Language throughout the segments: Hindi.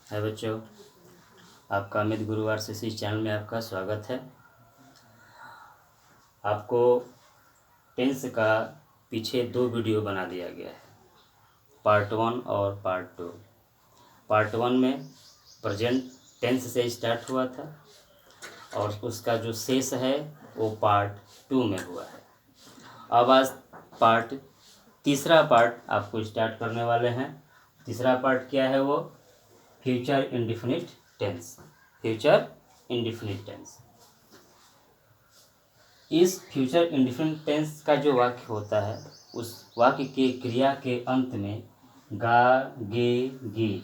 है बच्चों, आपका अमित गुरुवार से इस चैनल में आपका स्वागत है। आपको टेंस का पीछे 2 वीडियो बना दिया गया है, पार्ट 1 और पार्ट 2। पार्ट 1 में प्रेजेंट टेंस से स्टार्ट हुआ था और उसका जो शेष है वो पार्ट 2 में हुआ है। अब आज तीसरा पार्ट आपको स्टार्ट करने वाले हैं। तीसरा पार्ट क्या है? वो future indefinite tense. Future indefinite tense. इस फ्यूचर इंडेफिनिट टेंस का जो वाक्य होता है उस वाक्य के क्रिया के अंत में गा गे गी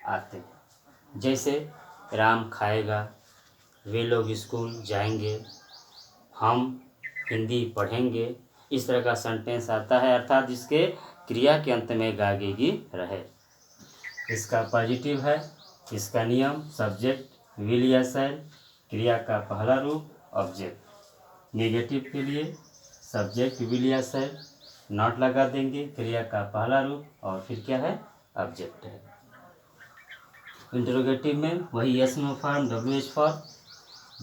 आते हैं। जैसे राम खाएगा, वे लोग स्कूल जाएंगे, हम हिंदी पढ़ेंगे। इस तरह का सेंटेंस आता है, अर्थात जिसके क्रिया के अंत में गा गे गी रहे। इसका पॉजिटिव है, इसका नियम सब्जेक्ट विल या शैल, क्रिया का पहला रूप ऑब्जेक्ट। नेगेटिव के लिए सब्जेक्ट विल या शैल, नॉट लगा देंगे, क्रिया का पहला रूप और फिर क्या है? ऑब्जेक्ट है। इंटरोगेटिव में वही yes no form WH form,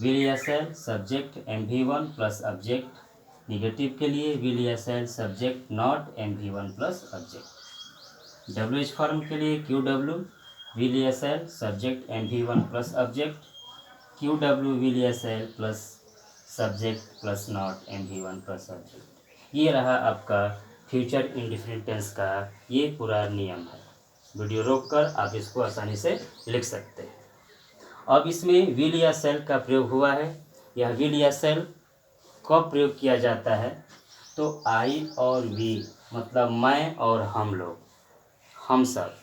will या shall subject MV1 plus object. Negative के लिए विल या shall subject not MV1 plus object. WH form के लिए QW विल या shall subject MV1 plus object, QW will या shall plus subject plus not MV1 plus object. ये रहा आपका फ्यूचर इंडेफिनिट टेंस का ये पूरा नियम है। वीडियो रोककर आप इसको आसानी से लिख सकते हैं। अब इसमें विल या शैल का प्रयोग हुआ है। यह विल या शैल कब प्रयोग किया जाता है? तो आई और वी मतलब मैं और हम लोग, हम सब।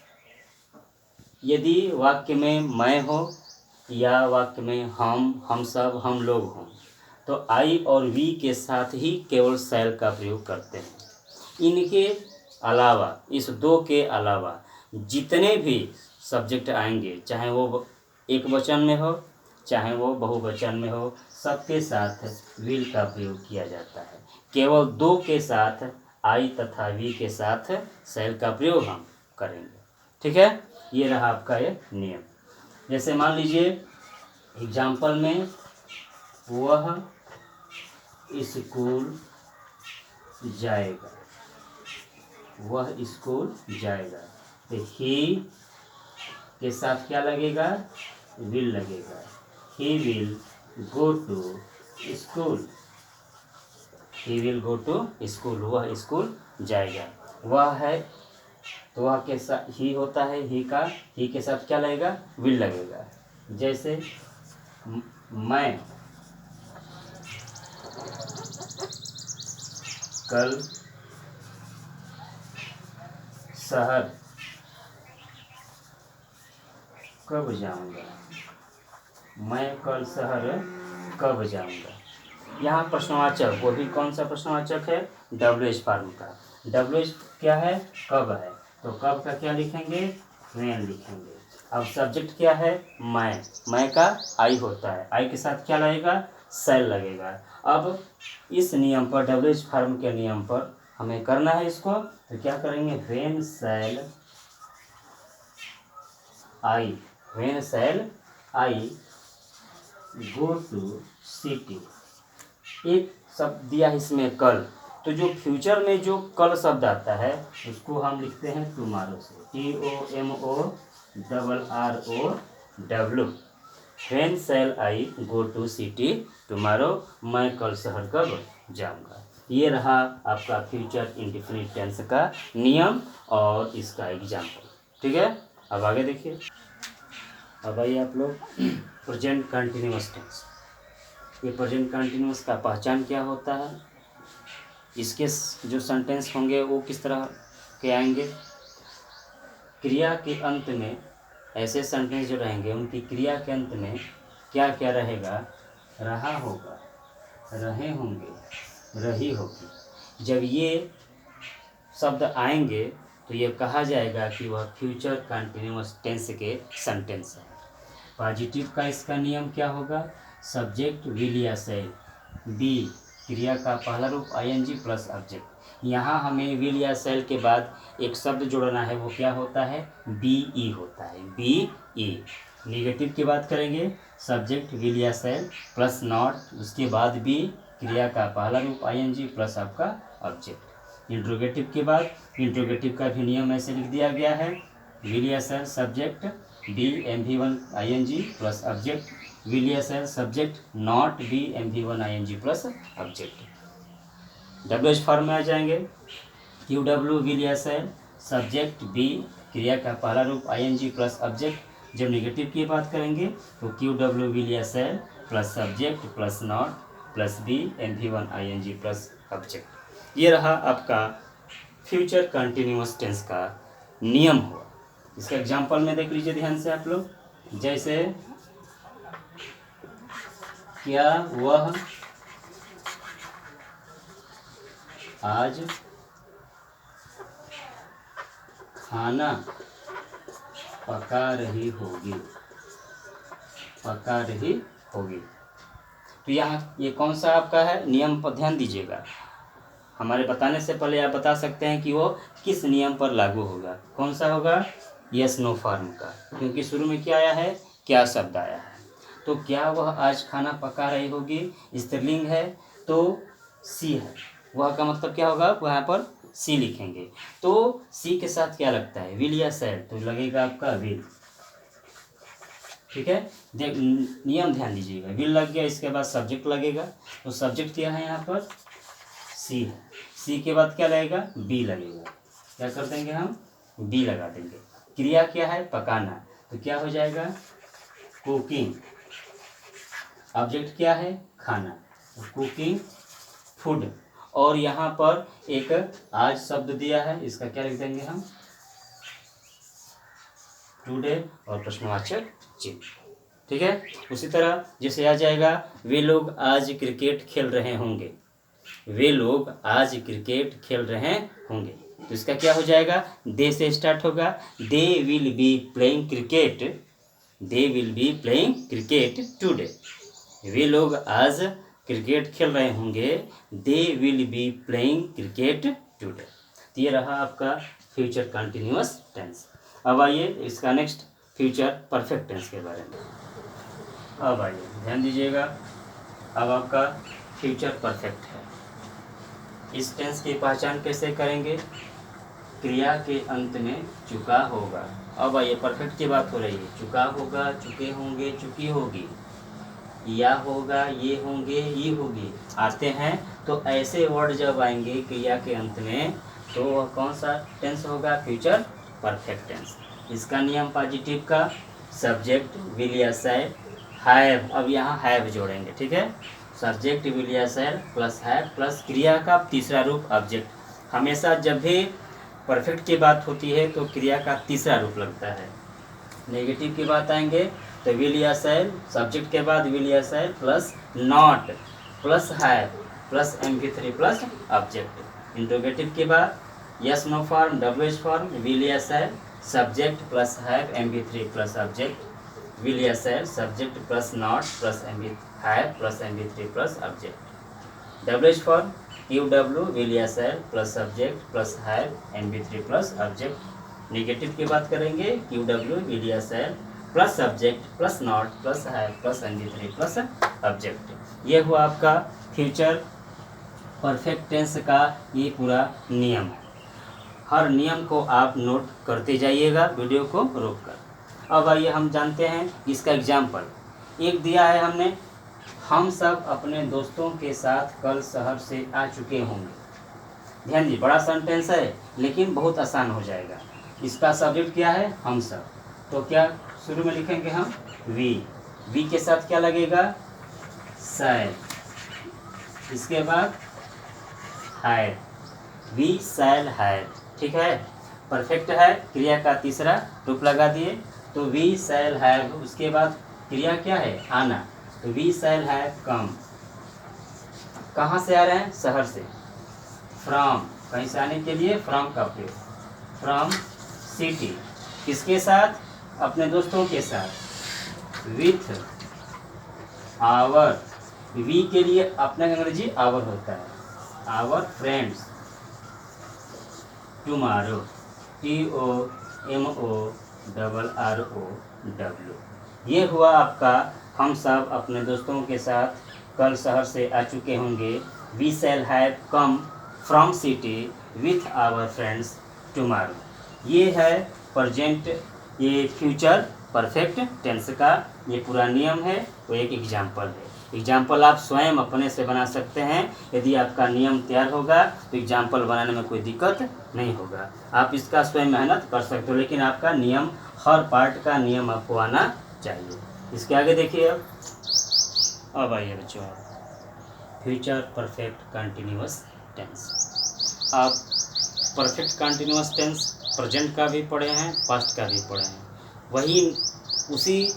यदि वाक्य में मैं हो या वाक्य में हम सब, हम लोग हों, तो आई और वी के साथ ही केवल शैल का प्रयोग करते हैं। इनके अलावा, इस 2 के अलावा जितने भी सब्जेक्ट आएंगे, चाहे वो एक वचन में हो चाहे वो बहुवचन में हो, सबके साथ विल का प्रयोग किया जाता है। केवल 2 के साथ आई तथा वी के साथ शैल का प्रयोग हम करेंगे। ठीक है, ये रहा आपका ये नियम। जैसे मान लीजिए एग्जाम्पल में वह स्कूल जाएगा, वह स्कूल जाएगा, तो ही के साथ क्या लगेगा? विल लगेगा। He will go to school, he will go to school, वह स्कूल जाएगा। वह है तो वह के साथ ही होता है, ही के साथ क्या लगेगा? विल लगेगा। जैसे मैं कल शहर कब जाऊंगा, मैं कल शहर कब जाऊंगा। यहाँ प्रश्नवाचक, वो भी कौन सा प्रश्नवाचक है? WH फॉर्म का। WH क्या है? कब है, तो कब का क्या लिखेंगे? व्हेन लिखेंगे। अब सब्जेक्ट क्या है? मैं का आई होता है, आई के साथ क्या लगेगा? शैल लगेगा। अब इस नियम पर, WH फॉर्म के नियम पर हमें करना है इसको, तो क्या करेंगे? When shall I, when shall I go to city. एक शब्द दिया है इसमें कल, तो जो फ्यूचर में जो कल शब्द आता है उसको हम लिखते हैं टुमारो से, TOMORROW। When shall I go to city tomorrow, मैं कल शहर कब जाऊंगा। ये रहा आपका फ्यूचर इंडेफिनिट टेंस का नियम और इसका एग्जाम्पल। ठीक है, अब आगे देखिए। अब आइए आप लोग प्रेजेंट कंटिन्यूअस टेंस। ये प्रेजेंट कंटिन्यूअस का पहचान क्या होता है? इसके जो सेंटेंस होंगे वो किस तरह के आएंगे? क्रिया के अंत में ऐसे सेंटेंस जो रहेंगे उनकी क्रिया के अंत में क्या क्या रहेगा? रहा होगा, रहे होंगे, रही होगी। जब ये शब्द आएंगे तो ये कहा जाएगा कि वह फ्यूचर कंटिन्यूअस टेंस के सेंटेंस है। पॉजिटिव का इसका नियम क्या होगा? सब्जेक्ट विल या शैल, बी क्रिया का पहला रूप ING प्लस ऑब्जेक्ट। यहाँ हमें विल या सेल के बाद एक शब्द जोड़ना है, वो क्या होता है, बी ई होता है, बी ई। नेगेटिव की बात करेंगे, सब्जेक्ट विल या सेल प्लस नॉट, उसके बाद बी, क्रिया का पहला रूप आईएनजी प्लस आपका ऑब्जेक्ट। इंट्रोगेटिव के बाद, इंट्रोगेटिव का भी नियम ऐसे लिख दिया गया है, विल या shall subject be MV1 ING plus object, will या shall subject not be MV1 ING plus object. WH form में आ जाएंगे, QW विल या सेल सब्जेक्ट बी, क्रिया का पहला रूप ING प्लस ऑब्जेक्ट। जब नेगेटिव की बात करेंगे तो QW विल या shall plus subject plus not plus be MV1 ING plus object. ये रहा आपका फ्यूचर कंटिन्यूअस टेंस का नियम हुआ। इसका एग्जाम्पल में देख लीजिए ध्यान से आप लोग, जैसे क्या वह आज खाना पका रही होगी, पका रही होगी। तो यहाँ ये कौन सा आपका है नियम पर ध्यान दीजिएगा। हमारे बताने से पहले आप बता सकते हैं कि वो किस नियम पर लागू होगा। कौन सा होगा, यस नो फॉर्म का, क्योंकि शुरू में क्या आया है, क्या शब्द आया है। तो क्या वह आज खाना पका रही होगी, स्त्रीलिंग है तो सी है, वह का मतलब क्या होगा, वहाँ पर सी लिखेंगे। तो सी के साथ क्या लगता है, विल या सेल, तो लगेगा आपका विल। ठीक है, नियम ध्यान दीजिएगा, विल लग गया, इसके बाद सब्जेक्ट लगेगा। तो सब्जेक्ट क्या है यहाँ पर, सी है, सी के बाद क्या लगेगा, बी लगेगा। क्या कर देंगे हम, बी लगा देंगे। क्रिया क्या है, पकाना, तो क्या हो जाएगा, कुकिंग। ऑब्जेक्ट क्या है, खाना, कुकिंग फूड। और यहाँ पर एक आज शब्द दिया है, इसका क्या लिख देंगे हम, टुडे और प्रश्नवाचक चिन्ह। ठीक है, उसी तरह जैसे आ जाएगा, वे लोग आज क्रिकेट खेल रहे होंगे, वे लोग आज क्रिकेट खेल रहे होंगे। तो इसका क्या हो जाएगा, दे से स्टार्ट होगा, they will be playing cricket, they will be playing cricket today. वे लोग आज क्रिकेट खेल रहे होंगे, they will be playing cricket today. तो ये रहा आपका फ्यूचर कंटिन्यूअस टेंस। अब आइए इसका नेक्स्ट फ्यूचर परफेक्ट टेंस के बारे में। अब आइए ध्यान दीजिएगा, अब आपका फ्यूचर परफेक्ट है। इस टेंस की पहचान कैसे करेंगे, क्रिया के अंत में चुका होगा। अब आइए परफेक्ट की बात हो रही है, चुका होगा, चुके होंगे, चुकी होगी, या होगा, ये होंगे, ये होगी आते हैं। तो ऐसे वर्ड जब आएंगे क्रिया के अंत में, तो वह कौन सा टेंस होगा, फ्यूचर परफेक्ट टेंस। इसका नियम पॉजिटिव का, सब्जेक्ट विल या सेल हैव, अब यहाँ हैव जोड़ेंगे। ठीक है, सब्जेक्ट विल या सेल प्लस हैव प्लस क्रिया का तीसरा रूप ऑब्जेक्ट। हमेशा जब भी परफेक्ट की बात होती है तो क्रिया का तीसरा रूप लगता है। नेगेटिव की बात आएंगे तो विल या सेल, सब्जेक्ट के बाद विल या shall plus not plus have plus MV3 plus object. Interrogative के बाद yes no form, WH form, will या shall subject plus have MV3 plus object, will या shall subject plus not plus have plus MV3 plus object. WH form QW will या shall plus subject plus have MV3 plus object. Negative की बात करेंगे, QW विल या shall plus subject plus not plus have plus MV3 plus object. ये हुआ आपका फ्यूचर परफेक्ट टेंस का ये पूरा नियम है। हर नियम को आप नोट करते जाइएगा वीडियो को रोककर। अब आइए हम जानते हैं इसका एग्जाम्पल। एक दिया है हमने, हम सब अपने दोस्तों के साथ कल शहर से आ चुके होंगे। ध्यान दीजिए, बड़ा सेंटेंस है लेकिन बहुत आसान हो जाएगा। इसका सब्जेक्ट क्या है, हम सब, तो क्या शुरू में लिखेंगे हम वी के साथ क्या लगेगा, शैल, इसके बाद हैड, वी शैल हैड। ठीक है, परफेक्ट है, क्रिया का तीसरा रूप लगा दिए तो वी शैल हैव। उसके बाद क्रिया क्या है, आना, तो वी शैल हैव कम। कहाँ से आ रहे हैं, शहर से, फ्रॉम, कहीं से आने के लिए फ्रॉम का प्रयोग, फ्रॉम सिटी, किसके साथ, अपने दोस्तों के साथ, विथ आवर, वी के लिए अपना अंग्रेजी आवर होता है, आवर फ्रेंड्स, टुमारो, TOMORROW। ये हुआ आपका हम सब अपने दोस्तों के साथ कल शहर से आ चुके होंगे। We shall have come from city with our friends tomorrow. ये है प्रेजेंट, ये फ्यूचर परफेक्ट टेंस का ये पूरा नियम है, वो एक एग्जाम्पल है। एग्जाम्पल आप स्वयं अपने से बना सकते हैं। यदि आपका नियम तैयार होगा तो एग्जाम्पल बनाने में कोई दिक्कत नहीं होगा। आप इसका स्वयं मेहनत कर सकते हो, लेकिन आपका नियम, हर पार्ट का नियम आपको आना चाहिए। इसके आगे देखिए, अब आइए बच्चों, फ्यूचर परफेक्ट कंटिन्यूअस टेंस। आप परफेक्ट कंटिन्यूअस टेंस प्रेजेंट का भी पढ़े हैं, पास्ट का भी पढ़े हैं। वही उसी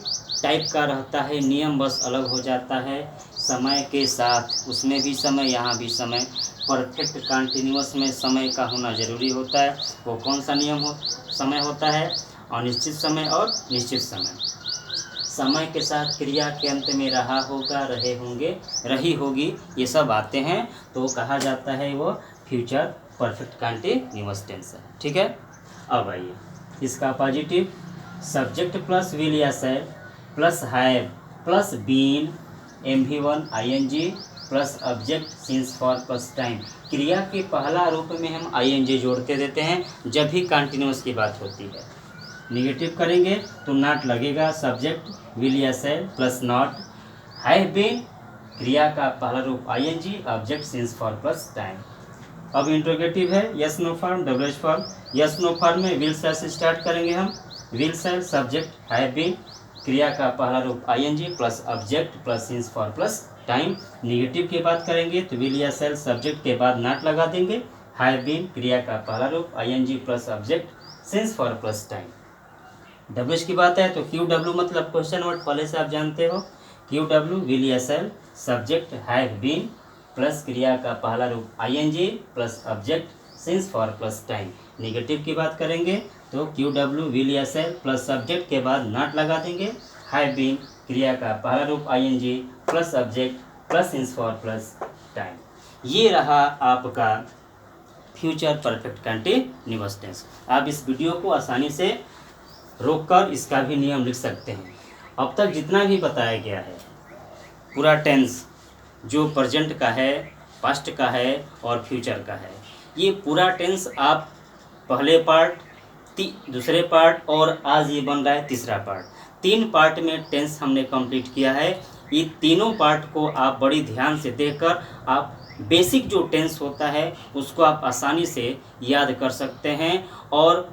टाइप का रहता है, नियम बस अलग हो जाता है समय के साथ। उसमें भी समय, यहाँ भी समय। परफेक्ट कंटिन्यूअस में समय का होना ज़रूरी होता है। वो कौन सा नियम समय होता है? अनिश्चित समय और निश्चित समय। समय के साथ क्रिया के अंत में रहा होगा, रहे होंगे, रही होगी, ये सब आते हैं तो कहा जाता है वो फ्यूचर परफेक्ट कंटिन्यूअस टेंस है। ठीक है, अब आइए इसका पॉजिटिव, सब्जेक्ट प्लस विल या shall plus have plus been, MV1 ING plus object since for plus time. क्रिया के पहला रूप में हम ING जोड़ते देते हैं जब भी कंटिन्यूअस की बात होती है। निगेटिव करेंगे तो नॉट लगेगा, सब्जेक्ट विल या shall plus not, have been क्रिया का पहला रूप ING, object since for plus time. अब इंट्रोगेटिव है, yes no form, WH form. Yes no form में विल शैल से स्टार्ट करेंगे हम। Will shall subject have been क्रिया का पहला रूप ING plus object plus since for plus time. Negative की बात करेंगे तो विल या शैल सब्जेक्ट के बाद नॉट लगा देंगे, हैव बीन क्रिया का पहला रूप ING plus object since for plus time. WH की बात है तो QW मतलब क्वेश्चन वर्ड, पहले से आप जानते हो। QW विल या shall subject have been plus क्रिया का पहला रूप ING plus object since for plus time. Negative की बात करेंगे तो QW विल या शैल प्लस सब्जेक्ट के बाद नॉट लगा देंगे, हैव बीन क्रिया का पहला रूप ING plus object plus since for plus time. ये रहा आपका फ्यूचर परफेक्ट कंटिन्यूअस टेंस। आप इस वीडियो को आसानी से रोककर इसका भी नियम लिख सकते हैं। अब तक जितना भी बताया गया है पूरा टेंस, जो प्रेजेंट का है, पास्ट का है और फ्यूचर का है, ये पूरा टेंस आप पहले पार्ट, दूसरे पार्ट और आज ये बन रहा है तीसरा पार्ट, 3 पार्ट में टेंस हमने कंप्लीट किया है। ये तीनों पार्ट को आप बड़ी ध्यान से देखकर आप बेसिक जो टेंस होता है उसको आप आसानी से याद कर सकते हैं। और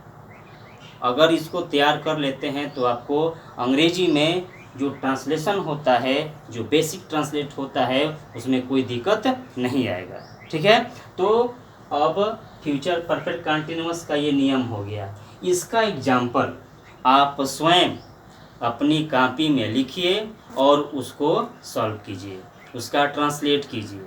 अगर इसको तैयार कर लेते हैं तो आपको अंग्रेजी में जो ट्रांसलेशन होता है, जो बेसिक ट्रांसलेट होता है, उसमें कोई दिक्कत नहीं आएगा। ठीक है, तो अब फ्यूचर परफेक्ट कंटिन्यूअस का ये नियम हो गया। इसका एग्जाम्पल आप स्वयं अपनी कॉपी में लिखिए और उसको सॉल्व कीजिए, उसका ट्रांसलेट कीजिए।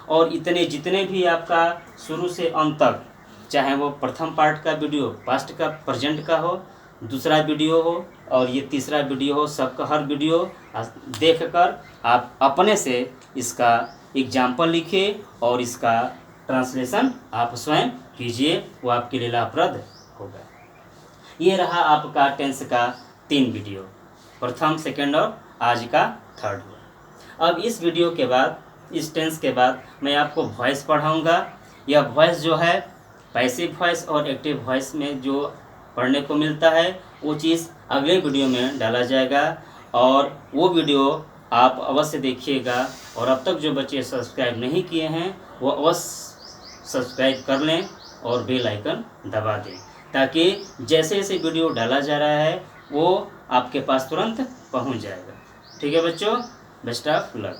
और इतने जितने भी आपका शुरू से अंत तक, चाहे वो प्रथम पार्ट का वीडियो पास्ट का प्रेजेंट का हो, दूसरा वीडियो हो और ये तीसरा वीडियो हो, सबका हर वीडियो देखकर आप अपने से इसका एग्जाम्पल लिखिए और इसका ट्रांसलेशन आप स्वयं कीजिए, वो आपके लिए लाभप्रद होगा। ये रहा आपका टेंस का 3 वीडियो, प्रथम, सेकंड और आज का 3rd हुआ। अब इस वीडियो के बाद, इस टेंस के बाद मैं आपको वॉइस पढ़ाऊँगा। यह वॉइस जो है पैसिव वॉइस और एक्टिव वॉइस में जो पढ़ने को मिलता है वो चीज़ अगले वीडियो में डाला जाएगा और वो वीडियो आप अवश्य देखिएगा। और अब तक जो बच्चे सब्सक्राइब नहीं किए हैं वो अवश्य सब्सक्राइब कर लें और बेल आइकन दबा दें, ताकि जैसे जैसे वीडियो डाला जा रहा है वो आपके पास तुरंत पहुंच जाएगा। ठीक है बच्चों, बेस्ट ऑफ लक।